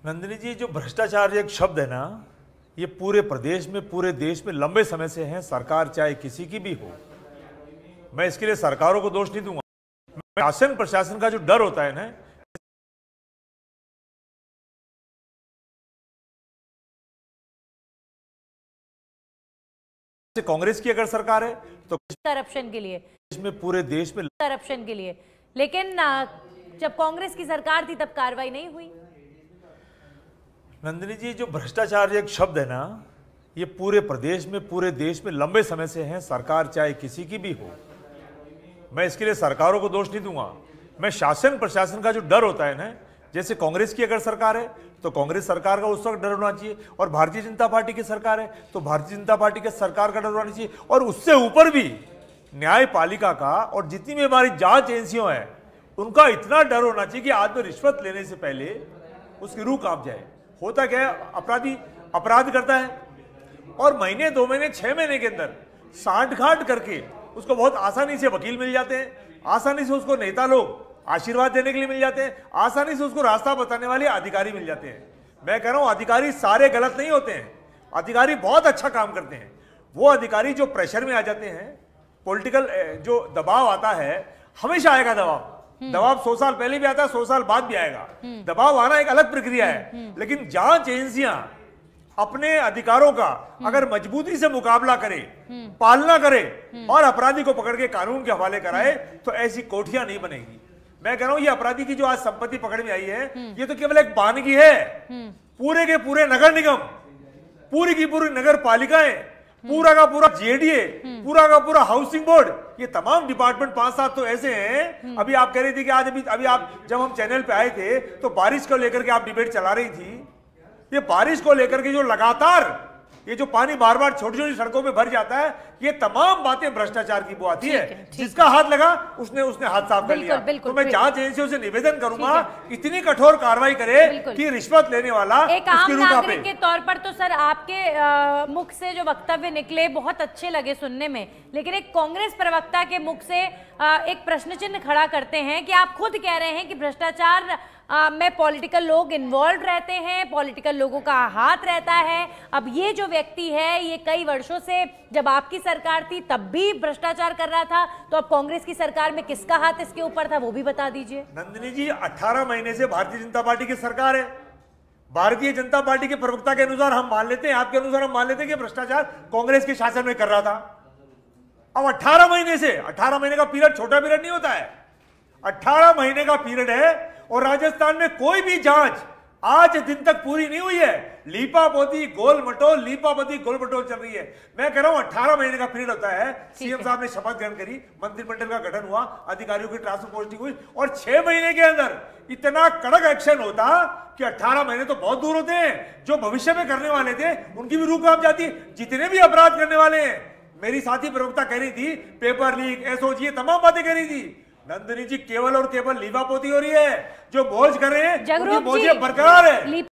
नंदिनी जी, जो भ्रष्टाचार एक शब्द है ना, ये पूरे प्रदेश में, पूरे देश में लंबे समय से है। सरकार चाहे किसी की भी हो, मैं इसके लिए सरकारों को दोष नहीं दूंगा। शासन प्रशासन का जो डर होता है ना, कांग्रेस की अगर सरकार है तो करप्शन के लिए, इसमें पूरे देश में करप्शन के लिए, लेकिन जब कांग्रेस की सरकार थी तब कार्रवाई नहीं हुई। नंदिनी जी, जो भ्रष्टाचार एक शब्द है ना, ये पूरे प्रदेश में, पूरे देश में लंबे समय से है। सरकार चाहे किसी की भी हो, मैं इसके लिए सरकारों को दोष नहीं दूंगा। मैं शासन प्रशासन का जो डर होता है ना, जैसे कांग्रेस की अगर सरकार है तो कांग्रेस सरकार का उस वक्त डर होना चाहिए, और भारतीय जनता पार्टी की सरकार है तो भारतीय जनता पार्टी के सरकार का डर होना चाहिए, और उससे ऊपर भी न्यायपालिका का और जितनी भी हमारी जांच एजेंसियों हैं उनका इतना डर होना चाहिए कि आदमी रिश्वत लेने से पहले उसकी रूह कांप जाए। होता क्या है, अपराधी अपराध करता है और महीने, 2 महीने, 6 महीने के अंदर सांठ-गांठ करके उसको बहुत आसानी से वकील मिल जाते हैं, आसानी से उसको नेता लोग आशीर्वाद देने के लिए मिल जाते हैं, आसानी से उसको रास्ता बताने वाले अधिकारी मिल जाते हैं। मैं कह रहा हूं, अधिकारी सारे गलत नहीं होते हैं, अधिकारी बहुत अच्छा काम करते हैं। वो अधिकारी जो प्रेशर में आ जाते हैं, पॉलिटिकल जो दबाव आता है, हमेशा आएगा दबाव 100 साल पहले भी आता है, 100 साल बाद भी आएगा। दबाव आना एक अलग प्रक्रिया है, लेकिन जांच एजेंसियां अपने अधिकारों का अगर मजबूती से मुकाबला करे, पालना करे और अपराधी को पकड़ के कानून के हवाले कराए तो ऐसी कोठियां नहीं बनेगी। मैं कह रहा हूं, ये अपराधी की जो आज संपत्ति पकड़ में आई है, ये तो केवल एक बानगी है। पूरे के पूरे नगर निगम, पूरी की पूरी नगर पालिकाएं, पूरा का पूरा जेडीए, पूरा का पूरा हाउसिंग बोर्ड, ये तमाम डिपार्टमेंट 5-7 तो ऐसे हैं। अभी आप कह रही थी कि आज अभी आप जब हम चैनल पे आए थे तो बारिश को लेकर के आप डिबेट चला रही थी। ये बारिश को लेकर के जो लगातार ये जो पानी बार बार छोटी छोटी सड़कों पे भर जाता है, ये तमाम बातें भ्रष्टाचार की वो आती है। जिसका हाथ लगा उसने हाथ साफ कर लिया। तो मैं जांच एजेंसियों से निवेदन करूंगा, इतनी कठोर कार्रवाई करे कि रिश्वत लेने वाला एक आम नागरिक के तौर पर तो सर आपके मुख से जो वक्तव्य निकले बहुत अच्छे लगे सुनने में, लेकिन एक कांग्रेस प्रवक्ता के मुख से एक प्रश्न चिन्ह खड़ा करते हैं कि आप खुद कह रहे हैं कि भ्रष्टाचार में पॉलिटिकल लोग इन्वॉल्व रहते हैं, पॉलिटिकल लोगों का हाथ रहता है। अब ये जो व्यक्ति है, ये कई वर्षों से, जब आपकी सरकार थी तब भी भ्रष्टाचार कर रहा था, तो अब कांग्रेस की सरकार में किसका हाथ इसके ऊपर था वो भी बता दीजिए। नंदिनी जी, 18 महीने से भारतीय जनता पार्टी की सरकार है। भारतीय जनता पार्टी के प्रवक्ता के अनुसार हम मान लेते हैं, आपके अनुसार हम मान लेते हैं कि भ्रष्टाचार कांग्रेस के शासन में कर रहा था। अब 18 महीने से, 18 महीने का पीरियड छोटा पीरियड नहीं होता है, 18 महीने का पीरियड है, और राजस्थान में कोई भी जांच आज दिन तक पूरी नहीं हुई है। लीपापोती गोल मटोल, लीपापोती गोल मटोल चल रही है। मैं कह रहा हूं 18 महीने का पीरियड होता है। सीएम साहब ने शपथ ग्रहण करी, मंत्रिमंडल का गठन हुआ, अधिकारियों की ट्रांसफर पोस्टिंग हुई, और 6 महीने के अंदर इतना कड़क एक्शन होता कि 18 महीने तो बहुत दूर होते हैं। जो भविष्य में करने वाले थे उनकी भी रूह कांप जाती। जितने भी अपराध करने वाले हैं, मेरी साथी प्रवक्ता कह रही थी, पेपर लीक, एसओजी, तमाम बातें कह रही थी। नंदिनी जी, केवल और केवल लीपापोती हो रही है। जो मौज कर रहे हैं, उनकी मौजें बरकरार है।